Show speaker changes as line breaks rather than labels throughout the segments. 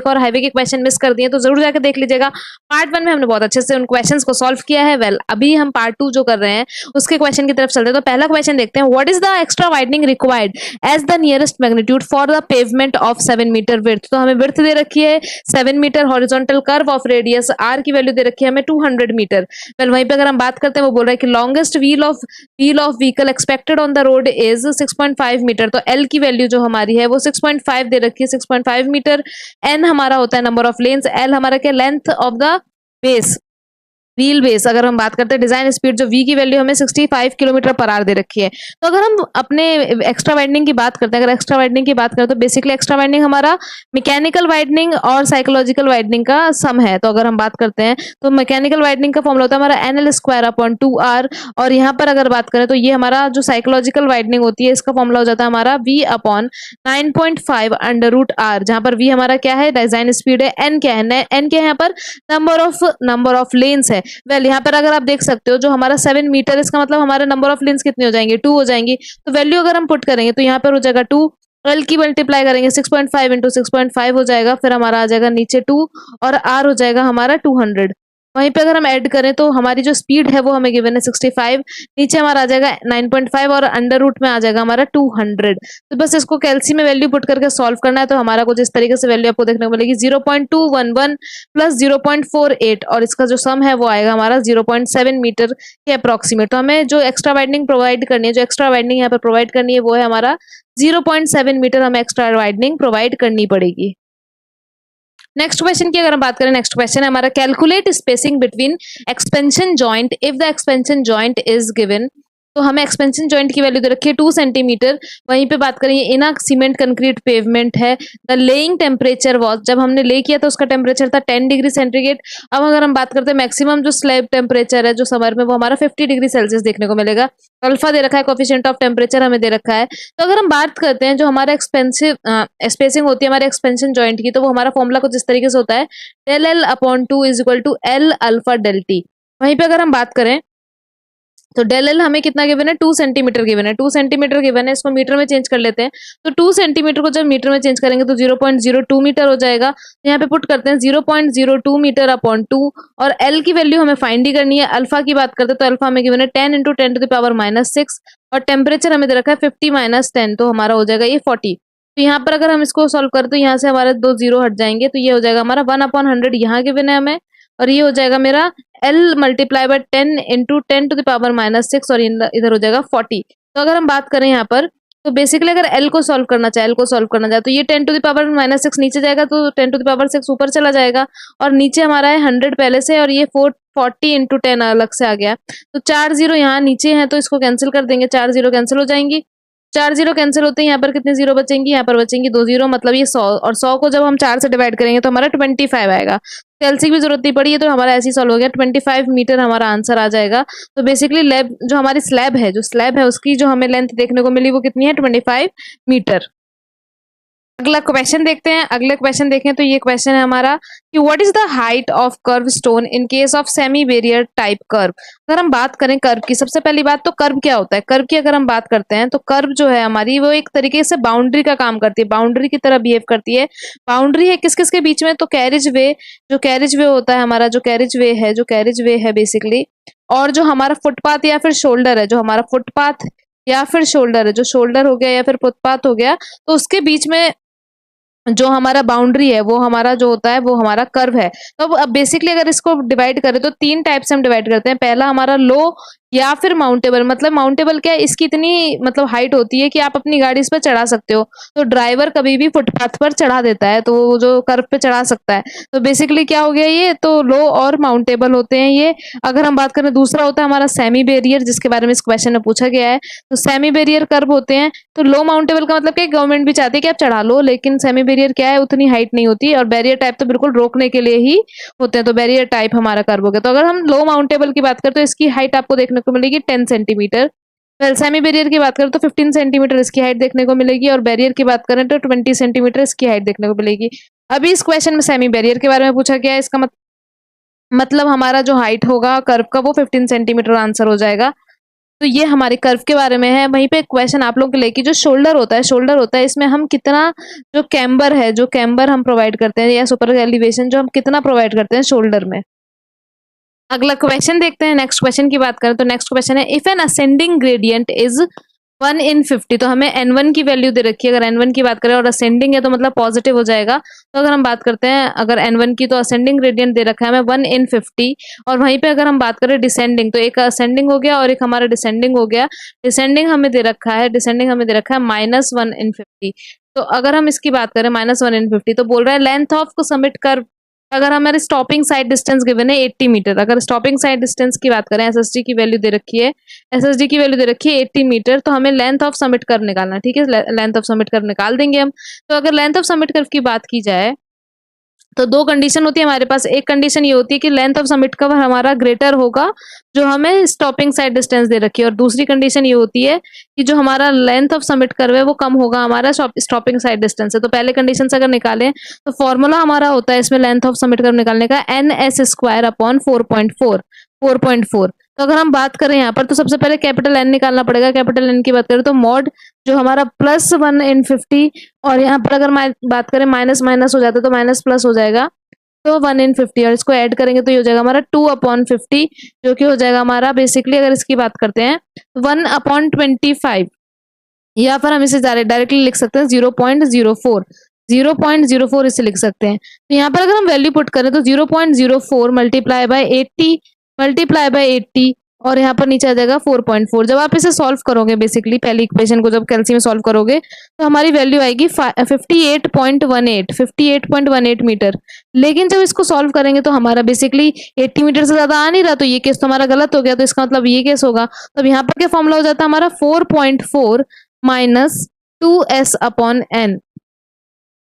देखा और हाईवे के क्वेश्चन मिस कर दिए तो जरूर जाकर देख लीजिएगा। पार्ट 1 में हमने बहुत अच्छे से उन क्वेश्चंस को सॉल्व किया है। वेल अभी हम पार्ट 2 जो कर रहे हैं उसके क्वेश्चन की तरफ चलते हैं। तो पहला क्वेश्चन देखते हैं, what is the extra widening required as the nearest magnitude for the pavement of 7 metre width. तो हमें विड्थ दे रखी है 7 metre, horizontal curve of radius R की वैल्यू दे रखी है हमें 200 मीटर। वेल वहीं पे अगर हम बात करते हैं वो बोल रहा है कि longest wheel of vehicle expected on the road is 6.5 metre. तो एल की वैल्यू जो हमारी है वो 6.5 दे रखी है, 6.5 मीटर। एन हमारा होता है नंबर ऑफ लेन्स, एल हमारा क्या length of the base wheel base. अगर हम बात करते हैं डिजाइन स्पीड, जो वी की वैल्यू हमें 65 किलोमीटर पर आवर दे रखी है। तो अगर हम अपने एक्स्ट्रा वाइडनिंग की बात करते हैं, अगर एक्स्ट्रा वाइडनिंग की बात करें तो बेसिकली एक्स्ट्रा वाइडनिंग हमारा मैकेनिकल वाइडनिंग और साइकोलॉजिकल वाइडनिंग का सम है। तो अगर हम बात करते हैं तो मैकेनिकल वाइडनिंग का फॉर्मूला होता है हमारा NL²/2R, और यहाँ पर अगर बात करें तो ये हमारा जो साइकोलॉजिकल वाइडनिंग होती है इसका फॉर्मूला हो जाता है हमारा V/9.5√R, जहां पर V हमारा क्या है डिजाइन स्पीड है, N क्या है, N क्या है यहाँ पर नंबर ऑफ लेन्स है। वेल यहाँ पर अगर आप देख सकते हो जो हमारा 7 मीटर, इसका मतलब हमारा नंबर ऑफ लेन्स कितनी हो जाएंगे 2 हो जाएंगी। तो वैल्यू अगर हम पुट करेंगे तो यहाँ पर हो जाएगा 2, एल की मल्टीप्लाई करेंगे 6.5 इंटू 6.5 हो जाएगा, फिर हमारा आ जाएगा नीचे 2 और आर हो जाएगा हमारा 200। वहीं पे अगर हम ऐड करें तो हमारी जो स्पीड है वो हमें गिवन है 65, नीचे हमारा आ जाएगा 9.5 और अंडर रूट में आ जाएगा हमारा 200। तो बस इसको कैलसी में वैल्यू पुट करके सॉल्व करना है। तो हमारा कुछ इस तरीके से वैल्यू आपको देखने को मिलेगी 0.211 प्लस 0.48 और इसका जो सम है वो आएगा हमारा 0.7 मीटर के अप्रोक्सीमेट। तो हमें जो एक्स्ट्रा वाइडनिंग प्रोवाइड करनी है, जो एक्स्ट्रा वाइडनिंग यहाँ पर प्रोवाइड करनी है वो है हमारा 0.7 मीटर हमें एक्स्ट्रा वाइडनिंग प्रोवाइड करनी पड़ेगी। नेक्स्ट क्वेश्चन की अगर हम बात करें, नेक्स्ट क्वेश्चन है हमारा calculate spacing between expansion joint if the expansion joint is given. तो हमें एक्सपेंशन जॉइंट की वैल्यू दे रखी है 2 सेंटीमीटर। वहीं पे बात करें इन सीमेंट कंक्रीट पेवमेंट है, द लेइंग टेम्परेचर वाज, जब हमने ले किया था उसका टेम्परेचर था 10 डिग्री सेंटीग्रेड। अब अगर हम बात करते हैं मैक्सिमम जो स्लैब टेम्परेचर है जो समर में वो हमारा 50 डिग्री सेल्सियस देखने को मिलेगा। अल्फा दे रखा है, कोफिशिएंट ऑफ टेम्परेचर हमें दे रखा है। तो अगर हम बात करते हैं जो हमारा एक्सपेंसिव स्पेसिंग होती है हमारे एक्सपेंशन जॉइंट की, तो वो हमारा फॉर्मूला कुछ इस तरीके से होता है del L/2 is equal to L alpha del T। वहीं पे अगर हम बात करें तो डेल एल हमें कितना गिवन है 2 सेंटीमीटर गिवन है, 2 सेंटीमीटर गिवन है, इसको मीटर में चेंज कर लेते हैं। तो 2 सेंटीमीटर को जब मीटर में चेंज करेंगे तो 0.02 मीटर हो जाएगा। यहाँ पे पुट करते हैं 0.02 मीटर अपॉन 2 और एल की वैल्यू हमें फाइंड ही करनी है। अल्फा की बात करते हैं तो अल्फा हमें गिवन है 10 इंटू 10⁻⁶ और टेम्परेचर हमें दे रखा है 50 - 10, तो हमारा हो जाएगा ये 40। तो यहाँ पर अगर हम इसको सॉल्व करें तो यहाँ से हमारे 2 0 हट जाएंगे, तो ये हो जाएगा हमारा 1/100 यहाँ गिवन है हमें, और ये हो जाएगा मेरा L मल्टीप्लाई बाय 10 इंटू 10⁻⁶ और इधर हो जाएगा 40। तो अगर हम बात करें यहाँ पर तो बेसिकली अगर L को सॉल्व करना चाहे, L को सॉल्व करना चाहे तो ये 10⁻⁶ नीचे जाएगा तो 10⁻6 ऊपर चला जाएगा और नीचे हमारा है 100 पहले से और ये 40 इंटू 10 अलग से आ गया। तो 4 0 यहाँ नीचे हैं तो इसको कैंसिल कर देंगे, 4 0 कैंसिल हो जाएंगी, 4 0 कैंसिल होते हैं, यहाँ पर कितने जीरो बचेंगी, यहाँ पर बचेंगी 2 0, मतलब ये 100 और 100 को जब हम 4 से डिवाइड करेंगे तो हमारा 25 आएगा। कैलसी की जरूरत नहीं पड़ी है तो हमारा ऐसे ही सॉल्व हो गया, 25 मीटर हमारा आंसर आ जाएगा। तो बेसिकली लैब जो हमारी स्लैब है उसकी जो हमें लेंथ देखने को मिली वो कितनी है 25 मीटर। अगला क्वेश्चन देखते हैं। अगले क्वेश्चन देखें तो ये क्वेश्चन है हमारा कि what is the height of curve stone in case of semi barrier type curve. अगर हम बात करें कर्व की, सबसे पहली बात तो कर्व क्या होता है। कर्व की अगर हम बात करते हैं तो कर्व जो है हमारी वो एक तरीके से बाउंड्री का काम करती है, बाउंड्री की तरह बिहेव करती है। बाउंड्री है किस किस के बीच में, तो कैरिज वे, जो कैरिज वे होता है हमारा, जो कैरिज वे है बेसिकली, और जो हमारा फुटपाथ या फिर शोल्डर है, जो हमारा फुटपाथ या फिर शोल्डर है, जो शोल्डर हो गया या फिर फुटपाथ हो गया, तो उसके बीच में जो हमारा बाउंड्री है वो हमारा जो होता है वो हमारा कर्व है। तो अब बेसिकली अगर इसको डिवाइड करें तो 3 टाइप से हम डिवाइड करते हैं। पहला हमारा लो या फिर माउंटेबल, मतलब माउंटेबल क्या है, इसकी इतनी मतलब हाइट होती है कि आप अपनी गाड़ी इस पर चढ़ा सकते हो, तो ड्राइवर कभी भी फुटपाथ पर चढ़ा देता है तो वो जो कर्व पे चढ़ा सकता है। तो बेसिकली क्या हो गया, ये तो लो और माउंटेबल होते हैं ये। अगर हम बात करें दूसरा होता है हमारा सेमी बैरियर, जिसके बारे में इस क्वेश्चन में पूछा गया है। तो सेमी बैरियर कर्व होते हैं। तो लो माउंटेबल का मतलब क्या, गवर्नमेंट भी चाहती है कि आप चढ़ा लो, लेकिन सेमी बैरियर क्या है, उतनी हाइट नहीं होती, और बैरियर टाइप तो बिल्कुल रोकने के लिए ही होते हैं। तो बैरियर टाइप हमारा कर्व हो गया। तो अगर हम लो माउंटेबल की बात करें तो इसकी हाइट आपको देखने को मिलेगी 10 सेंटीमीटर। वेल सेमी बैरियर की बात करें तो 15 सेंटीमीटर इसकी हाइट देखने को मिलेगी, और बैरियर की बात करें तो 20 सेंटीमीटर इसकी हाइट देखने को मिलेगी। अभी इस क्वेश्चन में सेमी बैरियर के बारे में पूछा गया है, इसका मतलब हमारा जो हाइट होगा कर्व का वो 15 सेंटीमीटर आंसर हो जाएगा। तो ये हमारे कर्व के बारे में है। वहीं पे क्वेश्चन आप लोगों के लिए कि जो शोल्डर होता है इसमें हम कितना जो कैम्बर हम प्रोवाइड करते हैं या सुपर एलिवेशन जो हम कितना प्रोवाइड करते हैं शोल्डर में। अगला क्वेश्चन देखते हैं। नेक्स्ट क्वेश्चन की बात करें तो नेक्स्ट क्वेश्चन है if N ascending gradient is 1 in 50, तो हमें n1 की वैल्यू दे रखी है। अगर n1 की बात करें और असेंडिंग है तो मतलब पॉजिटिव हो जाएगा। तो अगर हम बात करते हैं अगर n1 की तो असेंडिंग ग्रेडियंट दे रखा है हमें 1 in 50, और वहीं पे अगर हम बात करें डिसेंडिंग तो एक असेंडिंग हो गया और एक हमारा डिसेंडिंग हो गया। डिसेंडिंग हमें दे रखा है -1 in 50। तो अगर हम इसकी बात करें -1 in 50 तो बोल रहा है लेंथ ऑफ समिट कर्व, अगर हमारे स्टॉपिंग साइड डिस्टेंस गिवन है 80 मीटर। अगर स्टॉपिंग साइड डिस्टेंस की बात करें एसएसडी की वैल्यू दे रखी है 80 मीटर, तो हमें लेंथ ऑफ समिट कर्व निकालना है। ठीक है, लेंथ ऑफ समिट कर्व निकाल देंगे हम। तो अगर लेंथ ऑफ समिट कर्व की बात की जाए तो दो कंडीशन होती है हमारे पास। एक कंडीशन ये होती है कि लेंथ ऑफ समिट कर्व हमारा ग्रेटर होगा जो हमें स्टॉपिंग साइड डिस्टेंस दे रखी है, और दूसरी कंडीशन ये होती है कि जो हमारा लेंथ ऑफ समिट कर्व है वो कम होगा हमारा स्टॉपिंग साइड डिस्टेंस है। तो पहले कंडीशन से अगर निकालें तो फॉर्मूला हमारा होता है इसमें लेंथ ऑफ समिट कर्व निकालने का NS² / 4.4। तो अगर हम बात करें यहाँ पर तो सबसे पहले कैपिटल N निकालना पड़ेगा। कैपिटल N की बात करें तो मॉड जो हमारा +1 in 50, और यहाँ पर अगर बात करें माइनस माइनस हो जाता है तो माइनस प्लस हो जाएगा, तो 1 in 50, और इसको ऐड करेंगे तो ये हो जाएगा हमारा 2/50, जो कि हो जाएगा हमारा बेसिकली अगर इसकी बात करते हैं 1/25, या फिर हम इसे डायरेक्टली लिख सकते हैं 0.04 इसे लिख सकते हैं। तो यहाँ पर अगर हम वैल्यू पुट करें तो 0.04 मल्टीप्लाई बाय 80 और यहाँ पर नीचे आ जाएगा 4.4। जब आप इसे सॉल्व करोगे बेसिकली पहली इक्वेशन को जब कैलसी में सॉल्व करोगे तो हमारी वैल्यू आएगी 58.18 मीटर। लेकिन जब इसको सॉल्व करेंगे तो हमारा बेसिकली 80 मीटर से ज्यादा आ नहीं रहा, तो ये केस तो हमारा गलत हो गया। तो इसका मतलब ये केस होगा। तो यहाँ पर क्या फॉर्मूला हो जाता है हमारा 4.4 - 2s/n,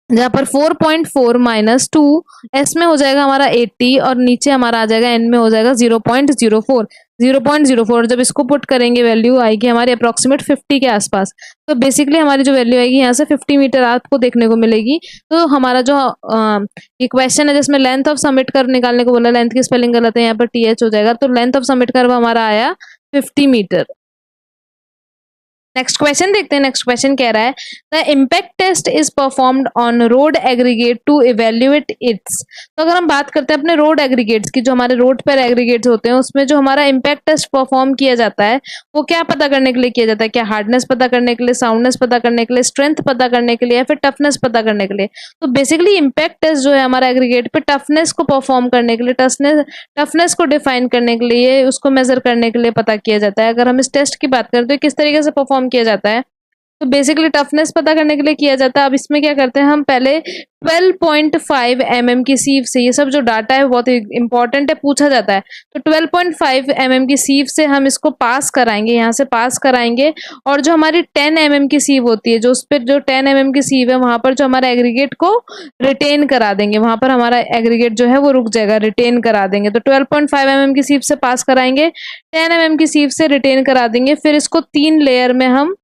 जहाँ पर 4.4 - 2s में हो जाएगा हमारा 80 और नीचे हमारा आ जाएगा n में हो जाएगा 0.04। जब इसको पुट करेंगे वैल्यू आएगी हमारी अप्रोक्सीमेट 50 के आसपास। तो बेसिकली हमारी जो वैल्यू आएगी यहाँ से 50 मीटर आपको देखने को मिलेगी। तो हमारा जो ये क्वेश्चन है जिसमें लेंथ ऑफ समिट कर्व निकालने को बोला, लेंथ की स्पेलिंग गलत है, यहाँ पर TH हो जाएगा। तो लेंथ ऑफ समिट कर्व हमारा आया 50 मीटर। नेक्स्ट क्वेश्चन देखते हैं। नेक्स्ट क्वेश्चन कह रहा है the impact test is performed on road aggregate to evaluate its. तो अगर हम बात करते हैं अपने रोड एग्रीगेट्स की, जो हमारे रोड पर एग्रीगेट्स होते हैं उसमें जो हमारा इम्पैक्ट टेस्ट परफॉर्म किया जाता है वो क्या पता करने के लिए किया जाता है? क्या हार्डनेस पता करने के लिए, साउंडनेस पता करने के लिए, स्ट्रेंथ पता करने के लिए, या फिर टफनेस पता करने के लिए? तो बेसिकली इम्पैक्ट टेस्ट जो है हमारा एग्रीगेट पे टफनेस को परफॉर्म करने के लिए, टफनेस को डिफाइन करने के लिए, उसको मेजर करने के लिए पता किया जाता है। अगर हम इस टेस्ट की बात करें तो किस तरीके से परफॉर्म किया जाता है तो बेसिकली टफनेस पता करने के लिए किया जाता है। अब इसमें क्या करते हैं हम पहले 12.5 mm की सीव से, ये सब जो डाटा है बहुत इंपॉर्टेंट है, पूछा जाता है। तो 12.5 mm की सीव से हम इसको पास कराएंगे, यहाँ से पास कराएंगे, और जो हमारी 10 mm की सीव होती है, जो उस पर जो 10 mm की सीव है वहां पर जो हमारा एग्रीगेट को रिटेन करा देंगे, वहां पर हमारा एग्रीगेट जो है वो रुक जाएगा, रिटेन करा देंगे। तो 12.5 mm की सीव से पास कराएंगे, 10 mm की सीव से रिटेन करा देंगे, फिर इसको 3 लेयर में हम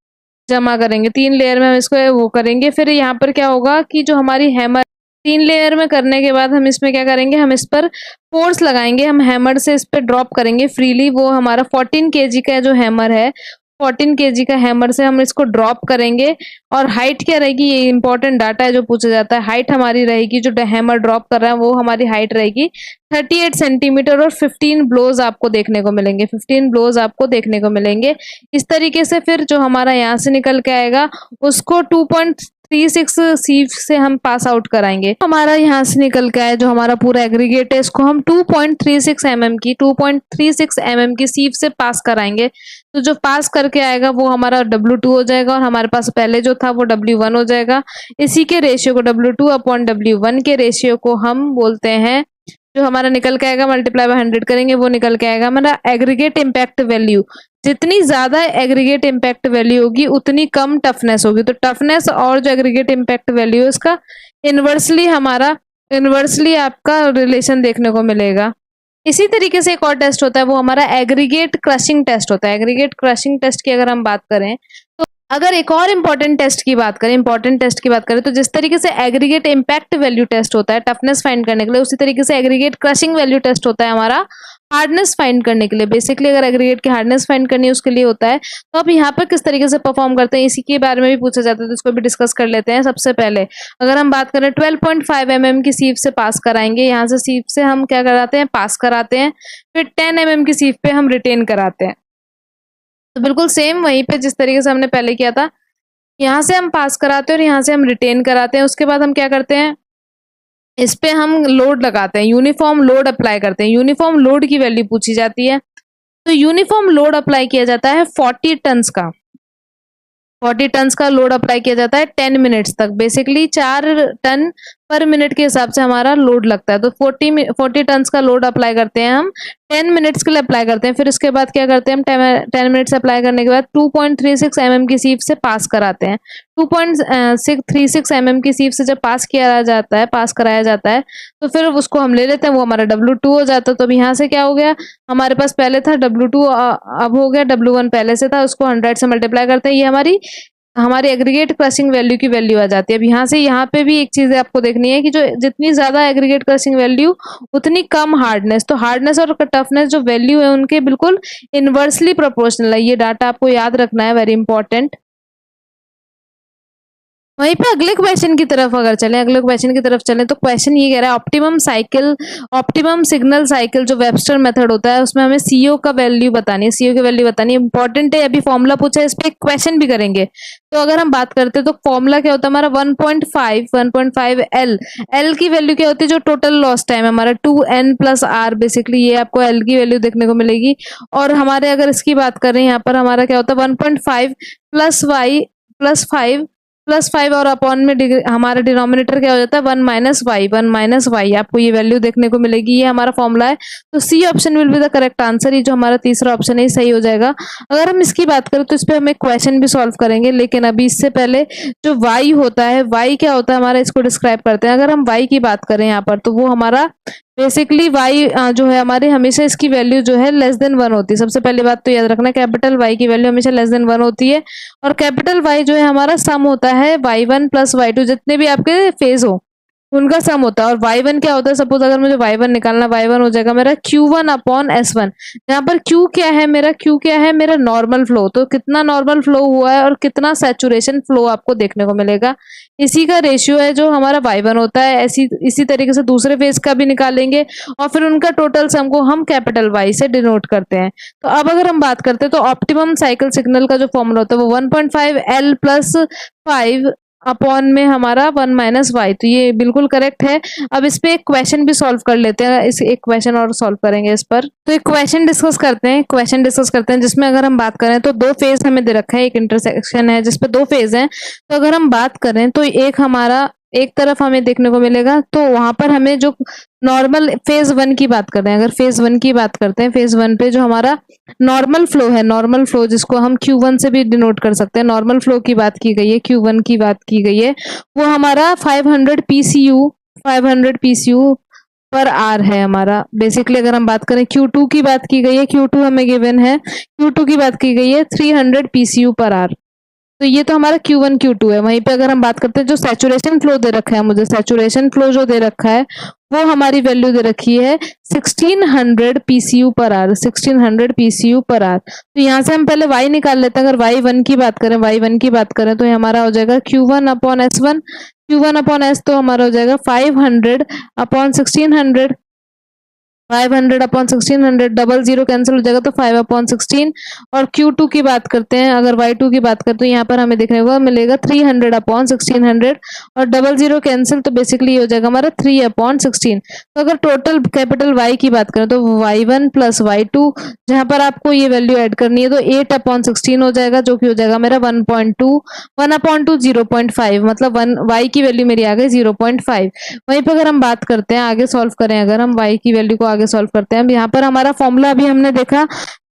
जमा करेंगे, 3 लेयर में हम इसको वो करेंगे। फिर यहाँ पर क्या होगा कि जो हमारी हैमर 3 लेयर में करने के बाद हम इसमें क्या करेंगे, हम इस पर फोर्स लगाएंगे, हम हैमर से इस पर ड्रॉप करेंगे फ्रीली। वो हमारा 14 kg का जो हैमर है, 14 kg का हैमर से हम इसको ड्रॉप करेंगे। और हाइट क्या रहेगी, ये इंपॉर्टेंट डाटा है जो पूछा जाता है। हाइट हमारी रहेगी, जो हैमर ड्रॉप कर रहा है वो हमारी हाइट रहेगी 38 सेंटीमीटर, और 15 ब्लोज आपको देखने को मिलेंगे, 15 ब्लोज आपको देखने को मिलेंगे। इस तरीके से फिर जो हमारा यहाँ से निकल के आएगा उसको 2.36 सीव से हम पास आउट कराएंगे। हमारा यहाँ से निकल के आया जो हमारा पूरा एग्रीगेट है इसको हम 2.36 mm की सीव से पास कराएंगे। तो जो पास करके आएगा वो हमारा W2 हो जाएगा, और हमारे पास पहले जो था वो W1 हो जाएगा। इसी के रेशियो को W2/W1 के रेशियो को हम बोलते हैं, जो हमारा निकल के आएगा मल्टीप्लाई बाय 100 करेंगे वो निकल के आएगा हमारा एग्रीगेट इम्पैक्ट वैल्यू। जितनी ज्यादा एग्रीगेट इम्पैक्ट वैल्यू होगी उतनी कम टफनेस होगी। तो टफनेस और जो एग्रीगेट इम्पैक्ट वैल्यू है उसका इनवर्सली आपका रिलेशन देखने को मिलेगा। इसी तरीके से एक और टेस्ट होता है, वो हमारा एग्रीगेट क्रशिंग टेस्ट होता है। एग्रीगेट क्रशिंग टेस्ट की अगर हम बात करें तो अगर एक और इम्पोर्टेंट टेस्ट की बात करें तो जिस तरीके से एग्रीगेट इम्पैक्ट वैल्यू टेस्ट होता है टफनेस फाइंड करने के लिए, उसी तरीके से एग्रीगेट क्रशिंग वैल्यू टेस्ट होता है हमारा हार्डनेस फाइंड करने के लिए। बेसिकली अगर एग्रीगेट की हार्डनेस फाइंड करनी है उसके लिए होता है। तो अब यहाँ पर किस तरीके से परफॉर्म करते हैं इसी के बारे में भी पूछा जाता है, तो इसको भी डिस्कस कर लेते हैं। सबसे पहले अगर हम बात करें 12.5 mm की सीव से पास कराएंगे, यहाँ से सीव से हम क्या कराते हैं, पास कराते हैं, फिर 10 mm की सीव पे हम रिटेन कराते हैं। तो बिल्कुल सेम वहीं पे जिस तरीके से हमने पहले किया था, यहाँ से हम पास कराते हैं और यहाँ से हम रिटेन कराते हैं। उसके बाद हम क्या करते हैं, इस पे हम लोड लगाते हैं, यूनिफॉर्म लोड अप्लाई करते हैं। यूनिफॉर्म लोड की वैल्यू पूछी जाती है, तो यूनिफॉर्म लोड अप्लाई किया जाता है 40 टन्स का। 40 टन्स का लोड अप्लाई किया जाता है 10 मिनट्स तक। बेसिकली 4 टन पर मिनट के हिसाब से हमारा लोड लगता है। तो 40 टन्स का लोड अप्लाई करते हैं हम, 10 मिनट्स के लिए अप्लाई करते हैं। फिर उसके बाद क्या करते हैं हम, 10 मिनट्स अप्लाई करने के बाद 2.36 mm की सीव से पास कराते हैं। 2.36 mm की सीव से जब पास कराया जाता है तो फिर उसको हम ले लेते हैं, वो हमारा W2 हो जाता है। तो अब यहाँ से क्या हो गया, हमारे पास पहले था W2, अब हो गया W1 पहले से था, उसको 100 से मल्टीप्लाई करते हैं, ये हमारी एग्रीगेट क्रशिंग वैल्यू की वैल्यू आ जाती है। अब यहाँ से यहाँ पे भी एक चीज आपको देखनी है कि जो जितनी ज्यादा एग्रीगेट क्रशिंग वैल्यू उतनी कम हार्डनेस। तो हार्डनेस और टफनेस जो वैल्यू है उनके बिल्कुल इनवर्सली प्रोपोर्शनल है। ये डाटा आपको याद रखना है, वेरी इंपॉर्टेंट। वहीं पे अगले क्वेश्चन की तरफ चलें तो क्वेश्चन ये कह रहा है ऑप्टिमम सिग्नल साइकिल जो वेबस्टर मेथड होता है उसमें हमें सीओ की वैल्यू बतानी है। इंपॉर्टेंट है, अभी फॉर्मूला पूछा है, इस पे क्वेश्चन भी करेंगे। तो अगर हम बात करते हैं तो फॉर्मूला क्या होता है हमारा 1.5 एल की वैल्यू क्या होती है, जो टोटल लॉस टाइम है हमारा 2n + r। बेसिकली ये आपको एल की वैल्यू देखने को मिलेगी। और हमारे अगर इसकी बात करें यहाँ पर हमारा क्या होता है 1.5 + 5 और अपॉन में हमारा डिनोमिनेटर क्या हो जाता है 1 - y। आपको ये वैल्यू देखने को मिलेगी, ये हमारा फॉर्मूला है। तो C option will be the correct answer. ये जो हमारा तीसरा ऑप्शन है सही हो जाएगा। अगर हम इसकी बात करें तो इस पे हम एक क्वेश्चन भी सॉल्व करेंगे, लेकिन अभी इससे पहले जो y होता है, y क्या होता है हमारा, इसको डिस्क्राइब करते हैं। अगर हम y की बात करें यहाँ पर तो वो हमारा बेसिकली y जो है हमारे हमेशा इसकी वैल्यू जो है लेस देन 1 होती है। सबसे पहली बात तो याद रखना, कैपिटल Y की वैल्यू हमेशा लेस देन 1 होती है। और कैपिटल Y जो है हमारा सम होता है y1 + y2, जितने भी आपके फेज हो उनका सम होता है। और y1 क्या होता है, सपोज अगर मुझे y1 निकालना, y1 हो जाएगा मेरा Q1/S1। यहाँ पर Q क्या है मेरा नॉर्मल फ्लो। तो कितना नॉर्मल फ्लो हुआ है और कितना सैचुरेशन फ्लो आपको देखने को मिलेगा, इसी का रेशियो है जो हमारा y1 होता है। इसी तरीके से दूसरे फेज का भी निकालेंगे और फिर उनका टोटल सम को हम कैपिटल Y से डिनोट करते हैं। तो अब अगर हम बात करते हैं तो ऑप्टिमम साइकिल सिग्नल का जो फॉर्मूला होता है वो 1.5 L + 5 अपॉन में हमारा 1 - y। तो ये बिल्कुल करेक्ट है। अब इस पे एक क्वेश्चन भी सॉल्व कर लेते हैं, इस एक क्वेश्चन और सॉल्व करेंगे इस पर। तो एक क्वेश्चन डिस्कस करते हैं जिसमें अगर हम बात करें तो 2 फेज हमें दे रखा है, एक इंटरसेक्शन है जिसपे 2 फेज हैं। तो अगर हम बात करें तो एक तरफ हमें देखने को मिलेगा, तो वहां पर हमें जो नॉर्मल फेज 1 की बात करते हैं, अगर फेज 1 की बात करते हैं, फेज 1 पे जो हमारा नॉर्मल फ्लो जिसको हम Q1 से भी डिनोट कर सकते हैं, नॉर्मल फ्लो की बात की गई है, Q1 की बात की गई है, वो हमारा 500 PCU पर आर है हमारा। बेसिकली अगर हम बात करें Q2 की बात की गई है, Q2 हमें गिवन है, Q2 की बात की गई है 300 PCU पर आर। तो ये तो हमारा Q1 Q2 है। वहीं पे अगर हम बात करते हैं जो सैचुरेशन फ्लो दे रखा है, मुझे सैचुरेशन फ्लो जो दे रखा है वो हमारी वैल्यू दे रखी है 1600 PCU पर आर। 1600 PCU पर आर। तो यहाँ से हम पहले y निकाल लेते हैं। अगर y1 की बात करें तो ये हमारा हो जाएगा Q1/S1। Q1/S तो हमारा हो जाएगा 500/1600। 500/1600 डबल जीरो कैंसिल हो जाएगा तो 5/16। और Q2 की बात करते हैं, अगर Y2 की बात करते हैं, यहाँ पर हमें देखने को मिलेगा 300/1600 और डबल जीरो कैंसिल, तो बेसिकली हो जाएगा हमारा 3/16। तो अगर टोटल कैपिटल Y की बात करें तो y1 + y2, जहां पर आपको ये वैल्यू ऐड करनी है तो 8/16 हो जाएगा, जो कि हो जाएगा मेरा 1.2 0.5, मतलब y की वैल्यू मेरी आ गई 0.5। वहीं पर अगर हम बात करते हैं आगे सॉल्व करें, अगर हम y की वैल्यू को आगे सॉल्व करते हैं, यहाँ पर हमारा फॉर्मूला अभी हमने देखा,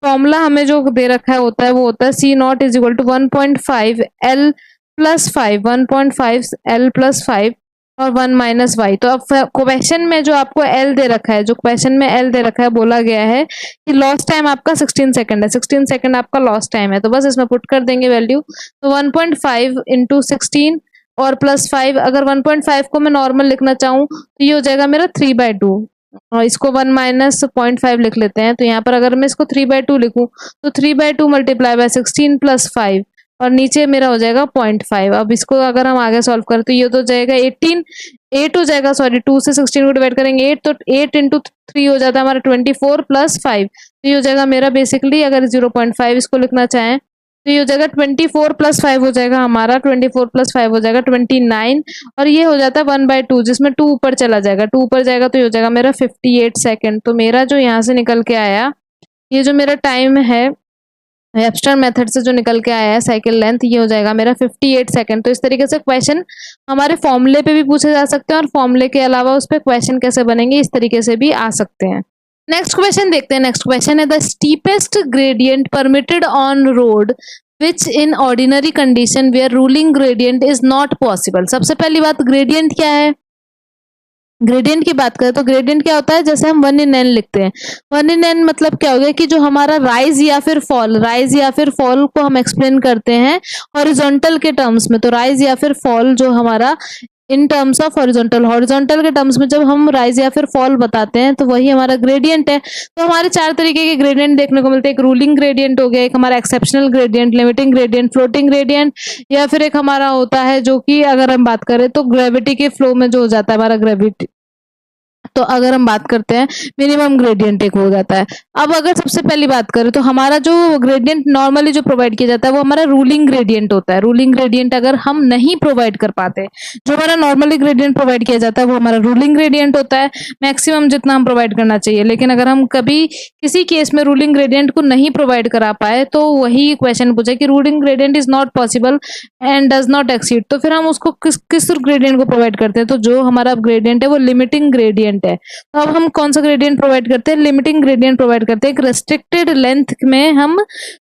फॉर्मूला हमें जो दे रखा है होता है वो होता है C0 = 1.5 L + 5, 1.5 L + 5 और 1 माइनस वाई। तो अब क्वेश्चन में जो आपको एल दे रखा है, जो क्वेश्चन में एल दे रखा है, बोला गया है कि लॉस टाइम आपका 16 सेकंड है, 16 सेकंड आपका लॉस टाइम है। तो बस इसमें पुट कर देंगे वैल्यू। तो 1.5 इंटू 16 और प्लस 5, अगर 1.5 को मैं नॉर्मल लिखना चाहूँ तो ये हो जाएगा मेरा 3/2, और इसको 1 माइनस 0.5 लिख लेते हैं। तो यहाँ पर अगर मैं इसको 3/2 लिखूँ तो 3/2 मल्टीप्लाई बाय 16 प्लस 5, और नीचे मेरा हो जाएगा 0.5। अब इसको अगर हम आगे सॉल्व करें तो ये तो जाएगा 18, 8 हो जाएगा, सॉरी 2 से 16 को डिवाइड करेंगे 8, तो 8 इंटू 3 हो जाता है हमारा 24 प्लस 5। तो ये हो जाएगा मेरा बेसिकली, अगर 0.5 इसको लिखना चाहें तो ये हो जाएगा 24 प्लस 5 हो जाएगा हमारा, 24 प्लस 5 हो जाएगा 29, और ये हो जाता है 1/2, जिसमें 2 ऊपर चला जाएगा, 2 ऊपर जाएगा तो ये हो जाएगा मेरा 58 सेकेंड। तो मेरा जो यहाँ से निकल के आया, ये जो मेरा टाइम है वेबस्टर मेथड से जो निकल के आया है साइकिल लेंथ, ये हो जाएगा मेरा 58 सेकंड। तो इस तरीके से क्वेश्चन हमारे फॉर्मूले पे भी पूछे जा सकते हैं, और फॉर्मूले के अलावा उस पर क्वेश्चन कैसे बनेंगे इस तरीके से भी आ सकते हैं। नेक्स्ट क्वेश्चन देखते हैं। नेक्स्ट क्वेश्चन है the steepest gradient permitted on road which in ordinary condition where ruling gradient is not possible. सबसे पहली बात, ग्रेडियंट क्या है? ग्रेडियंट की बात करें तो ग्रेडियंट क्या होता है, जैसे हम 1 in n लिखते हैं, 1 in n मतलब क्या हो गया कि जो हमारा राइज या फिर फॉल को हम एक्सप्लेन करते हैं हॉरिजॉन्टल के टर्म्स में। तो राइज या फिर फॉल जो हमारा इन टर्म्स ऑफ हॉरिजॉन्टल के टर्म्स में जब हम राइज या फिर फॉल बताते हैं तो वही हमारा ग्रेडियंट है। तो हमारे 4 तरीके के ग्रेडियंट देखने को मिलते हैं। एक रूलिंग ग्रेडियंट हो गया, एक हमारा exceptional gradient, limiting gradient, floating gradient, या फिर एक हमारा होता है जो कि अगर हम बात करें तो ग्रेविटी के फ्लो में जो हो जाता है हमारा ग्रेविटी, तो अगर हम बात करते हैं मिनिमम ग्रेडियंट एक हो जाता है। अब अगर सबसे पहली बात करें तो हमारा जो ग्रेडियंट नॉर्मली जो प्रोवाइड किया जाता है वो हमारा रूलिंग ग्रेडियंट होता है। रूलिंग ग्रेडियंट अगर हम नहीं प्रोवाइड कर पाते, जो हमारा नॉर्मली ग्रेडियंट प्रोवाइड किया जाता है वो हमारा रूलिंग ग्रेडियंट होता है, मैक्सिमम जितना हम प्रोवाइड करना चाहिए। लेकिन अगर हम कभी किसी केस में रूलिंग ग्रेडियंट को नहीं प्रोवाइड करा पाए तो वही क्वेश्चन पूछा कि ruling gradient is not possible and does not exceed, तो फिर हम उसको किस ग्रेडियंट को प्रोवाइड करते हैं? तो जो हमारा ग्रेडियंट है वो लिमिटिंग ग्रेडियंट है। तो अब हम कौन सा ग्रेडियंट प्रोवाइड करते हैं? लिमिटिंग ग्रेडियंट प्रोवाइड करते हैं। एक रेस्ट्रिक्टेड लेंथ में हम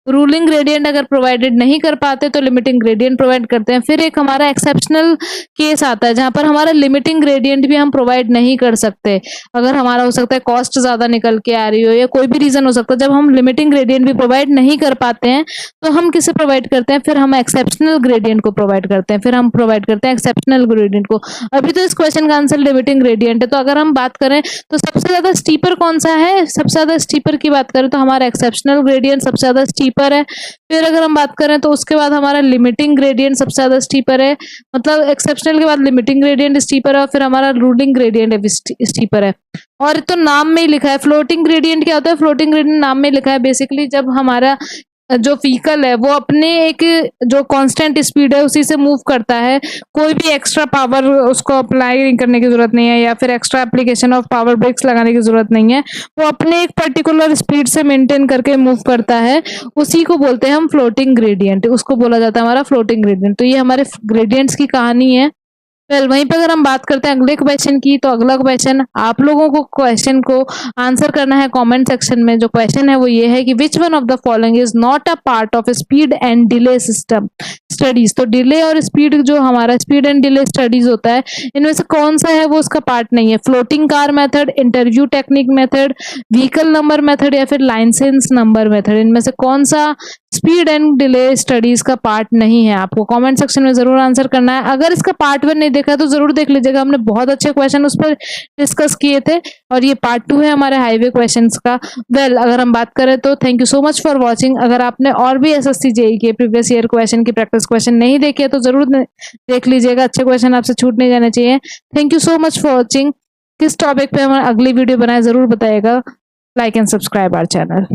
रूलिंग ग्रेडियंट अगर प्रोवाइडेड नहीं कर पाते तो लिमिटिंग ग्रेडियंट प्रोवाइड करते हैं। फिर एक हमारा एक्सेप्शनल केस आता है जहां पर हमारा लिमिटिंग ग्रेडियंट भी हम प्रोवाइड नहीं कर सकते। अगर हमारा हो सकता है कॉस्ट ज्यादा निकल के आ रही हो या कोई भी रीजन हो सकता है, जब हम लिमिटिंग ग्रेडियंट भी प्रोवाइड नहीं कर पाते हैं तो हम किसे प्रोवाइड करते हैं? फिर हम एक्सेप्शनल ग्रेडियंट को प्रोवाइड करते हैं। फिर हम प्रोवाइड करते हैं एक्सेप्शनल ग्रेडियंट को। अभी तो इस क्वेश्चन का आंसर लिमिटिंग ग्रेडियंट है। तो अगर हम बात करें तो सबसे ज्यादा स्टीपर कौन सा है? सबसे ज्यादा स्टीपर की बात करें तो हमारा एक्सेप्शनल ग्रेडियंट सबसे ज्यादा स्टीपर है। फिर अगर हम बात करें तो उसके बाद हमारा लिमिटिंग ग्रेडियंट सबसे ज्यादा स्टीपर है, मतलब एक्सेप्शनल के बाद लिमिटिंग ग्रेडियंट स्टीपर है, और फिर हमारा रूलिंग ग्रेडियंट स्टीपर है। और तो नाम में ही लिखा है। फ्लोटिंग ग्रेडियंट क्या होता है? फ्लोटिंग ग्रेडियंट नाम में लिखा है। बेसिकली जब हमारा जो व्हीकल है वो अपने एक जो कांस्टेंट स्पीड है उसी से मूव करता है, कोई भी एक्स्ट्रा पावर उसको अप्लाई करने की जरूरत नहीं है या फिर extra application of power brakes लगाने की जरूरत नहीं है, वो अपने एक पर्टिकुलर स्पीड से मेंटेन करके मूव करता है, उसी को बोलते हैं हम फ्लोटिंग ग्रेडियंट, उसको बोला जाता है हमारा फ्लोटिंग ग्रेडियंट। तो ये हमारे ग्रेडियंट्स की कहानी है। वहीं पर अगर हम बात करते हैं अगले क्वेश्चन की, तो अगला क्वेश्चन आप लोगों को क्वेश्चन को आंसर करना है कमेंट सेक्शन में। जो क्वेश्चन है वो ये है कि which one of the following is not a part of speed and delay system studies. तो डिले और स्पीड, जो हमारा स्पीड एंड डिले स्टडीज होता है, इनमें से कौन सा है वो उसका पार्ट नहीं है? Floating curve method, interview technique method, vehicle number method या फिर लाइसेंस नंबर मेथड, इनमें से कौन सा स्पीड एंड डिले स्टडीज का पार्ट नहीं है? आपको कमेंट सेक्शन में जरूर आंसर करना है। अगर इसका पार्ट 1 नहीं देखा है तो जरूर देख लीजिएगा, हमने बहुत अच्छे क्वेश्चन उस पर डिस्कस किए थे, और ये पार्ट 2 है हमारे हाईवे क्वेश्चंस का। अगर हम बात करें तो thank you so much for watching. अगर आपने और भी एसएससी जेईई के प्रीवियस ईयर क्वेश्चन की प्रैक्टिस क्वेश्चन नहीं देखे तो जरूर देख लीजिएगा, अच्छे क्वेश्चन आपसे छूट नहीं जाने चाहिए। Thank you so much for watching. किस टॉपिक पे हम अगली वीडियो बनाए जरूर बताइएगा। Like and subscribe our channel.